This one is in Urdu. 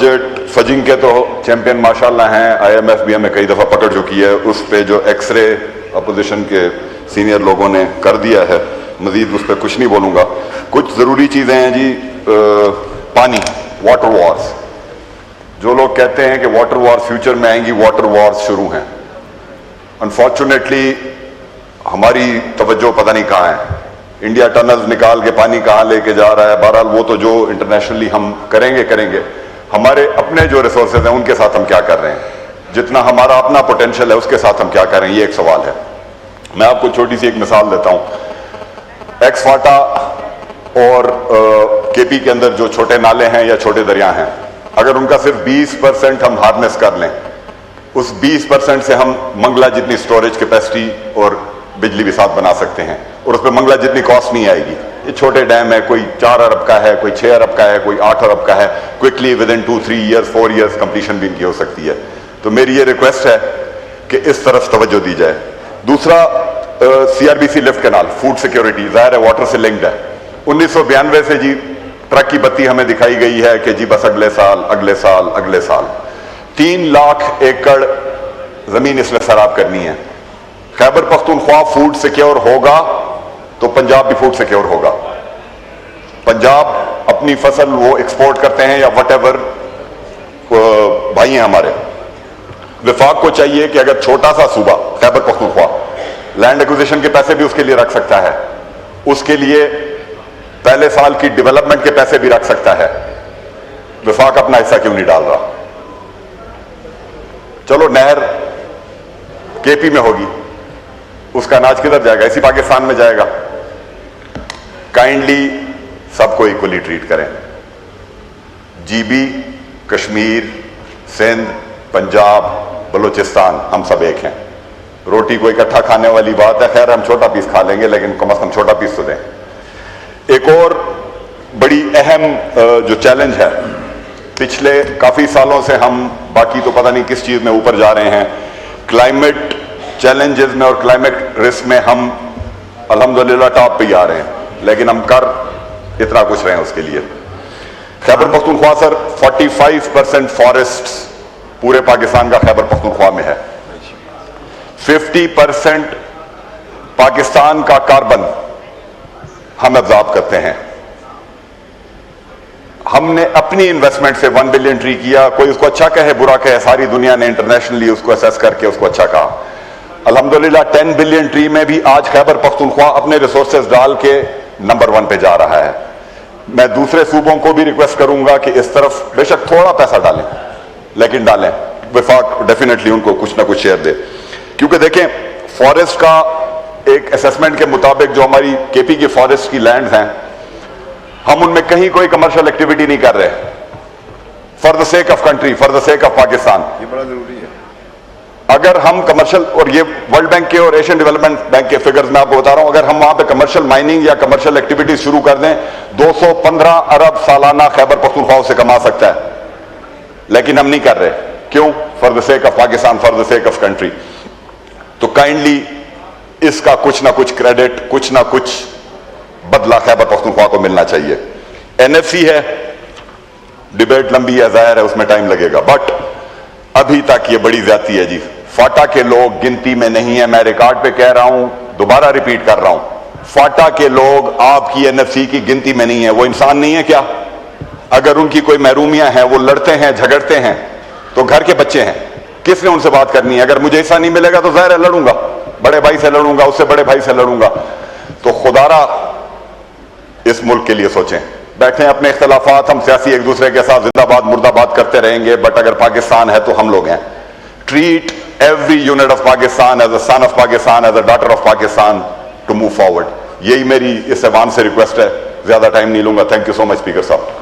بجٹ فجنگ کے تو چیمپئن ماشاءاللہ ہیں, IMF بھی ہمیں کئی دفعہ پکڑ چکی ہے, اس پہ جو ایکس رے اپوزیشن کے سینئر لوگوں نے کر دیا ہے, مزید اس پہ کچھ نہیں بولوں گا. کچھ ضروری چیزیں ہیں جی. پانی, واٹر وارز, جو لوگ کہتے ہیں کہ واٹر وارز فیوچر میں آئیں گی, واٹر وارز شروع ہیں. انفارچونیٹلی ہماری توجہ پتہ نہیں کہاں ہے. انڈیا ٹنلز نکال کے پانی کہاں لے کے جا رہا ہے. بہرحال وہ تو جو انٹرنیشنلی ہم کریں گے. ہمارے اپنے جو ریسورسز ہیں ان کے ساتھ ہم کیا کر رہے ہیں, جتنا ہمارا اپنا پوٹینشیل ہے اس کے ساتھ ہم کیا کر رہے ہیں, یہ ایک سوال ہے. میں آپ کو چھوٹی سی ایک مثال دیتا ہوں. ایکس فاٹا اور کے پی کے اندر جو چھوٹے نالے ہیں یا چھوٹے دریا ہیں, اگر ان کا صرف 20% ہم ہارنس کر لیں, اس 20% سے ہم منگلہ جتنی سٹوریج کیپیسٹی اور بجلی بھی ساتھ بنا سکتے ہیں, اور اس پہ منگلہ جتنی کاسٹ نہیں آئے گی. یہ چھوٹے ڈیم ہے, کوئی 4 ارب کا ہے, کوئی 6 ارب کا ہے, کوئی 8 ارب کا ہے. Quickly with in 2-3 years 4 years completion بھی ان کی ہو سکتی ہے. تو میری یہ ریکویسٹ ہے کہ اس طرف توجہ دی جائے. دوسرا, CRBC left canal, food security, ظاہر ہے واٹر سے لنکڈ ہے. 1992 سے جی ٹرک کی بتی ہمیں دکھائی گئی ہے کہ جی بس اگلے سال 3 لاکھ ایکڑ زمین اس میں سیراب کرنی ہے. خیبر پختونخوا فوڈ سیکیور ہوگا تو پنجاب بھی فوڈ سیکیور ہوگا. پنجاب اپنی فصل وہ ایکسپورٹ کرتے ہیں یا وٹ ایور بھائی ہیں ہمارے. وفاق کو چاہیے کہ اگر چھوٹا سا صوبہ خیبر پختونخوا لینڈ ایکوزیشن کے پیسے بھی اس کے لیے رکھ سکتا ہے, اس کے لیے پہلے سال کی ڈیولپمنٹ کے پیسے بھی رکھ سکتا ہے. وفاق اپنا حصہ کیوں نہیں ڈال رہا؟ چلو نہر کے پی میں ہوگی, اس کا اناج کدھر جائے گا؟ اسی پاکستان میں جائے گا. کائنڈلی سب کو ایکولی ٹریٹ کریں. جی بی, کشمیر, سندھ, پنجاب, بلوچستان, ہم سب ایک ہیں. روٹی کو اکٹھا کھانے والی بات ہے, خیر ہم چھوٹا پیس کھا لیں گے لیکن کم از کم چھوٹا پیس تو دیں. ایک اور بڑی اہم جو چیلنج ہے, پچھلے کافی سالوں سے ہم, باقی تو پتہ نہیں کس چیز میں اوپر جا رہے ہیں, کلائمیٹ چیلنجز میں اور کلائمیٹ رسک میں ہم الحمدللہ ٹاپ پہ ہی آ رہے ہیں, لیکن ہم کر اتنا کچھ رہے ہیں اس کے لیے. خیبر پختونخوا سر 45% فارسٹ پورے پاکستان کا خیبر پختونخوا میں ہے. 50% پاکستان کا کاربن ہم ابزارب کرتے ہیں. ہم نے اپنی انویسٹمنٹ سے 1 بلین ٹری کیا. کوئی اس کو اچھا کہے برا کہے, ساری دنیا نے انٹرنیشنلی اس کو اسیس کر کے اس کو اچھا کہا. الحمدللہ 10 بلین ٹری میں بھی آج خیبر پختونخوا اپنے ریسورسز ڈال کے نمبر 1 پہ جا رہا ہے. میں دوسرے صوبوں کو بھی ریکویسٹ کروں گا کہ اس طرف بے شک تھوڑا پیسہ ڈالیں, لیکن ڈالیں. وفاق ڈیفینیٹلی ان کو کچھ نہ کچھ شیئر دے, کیونکہ دیکھیں فارسٹ کا ایک اسیسمنٹ کے مطابق جو ہماری کے پی کی فارسٹ کی لینڈز ہیں, ہم ان میں کہیں کوئی کمرشل ایکٹیویٹی نہیں کر رہے. For the sake of country, for the sake of Pakistan. یہ بڑا ضروری ہے. اگر ہم کمرشل, اور یہ ورلڈ بینک کے اور ایشین ڈیولپمنٹ بینک کے فگرز میں آپ کو بتا رہا ہوں, اگر ہم وہاں پہ کمرشل مائننگ یا کمرشل ایکٹیویٹیز شروع کر دیں, 215 ارب سالانہ خیبر پختونخوا سے کما سکتا ہے, لیکن ہم نہیں کر رہے. کیوں؟ For the sake of Pakistan, for the sake of country. تو کائنڈلی اس کا کچھ نہ کچھ کریڈٹ, کچھ نہ کچھ بدلہ خیبر پختونخوا کو ملنا چاہیے. NFC ہے, ڈیبیٹ لمبی ہے, ظاہر ہے اس میں ٹائم لگے گا, بٹ ابھی تک یہ بڑی زیادتی ہے جی. فاٹا کے لوگ گنتی میں نہیں ہیں. میں ریکارڈ پہ کہہ رہا ہوں, دوبارہ ریپیٹ کر رہا ہوں, فاٹا کے لوگ آپ کی NFC کی گنتی میں نہیں ہیں. وہ انسان نہیں ہے کیا؟ اگر ان کی کوئی محرومیاں ہیں, وہ لڑتے ہیں, جھگڑتے ہیں, تو گھر کے بچے ہیں, کس نے ان سے بات کرنی ہے؟ اگر مجھے حصہ نہیں ملے گا تو ظاہر ہے لڑوں گا, بڑے بھائی سے لڑوں گا, اس سے بڑے بھائی سے لڑوں گا. تو خدا را اس ملک کے لیے سوچیں. بیٹھیں اپنے اختلافات, ہم سیاسی ایک دوسرے کے ساتھ زندہ باد مردہ باد کرتے رہیں گے, بٹ اگر پاکستان ہے تو ہم لوگ ہیں. Treat every unit of Pakistan as a son of Pakistan, as a daughter of Pakistan to move forward. یہی میری اس ایوان سے ریکویسٹ ہے. زیادہ ٹائم نہیں لوں گا. Thank you so much speaker صاحب.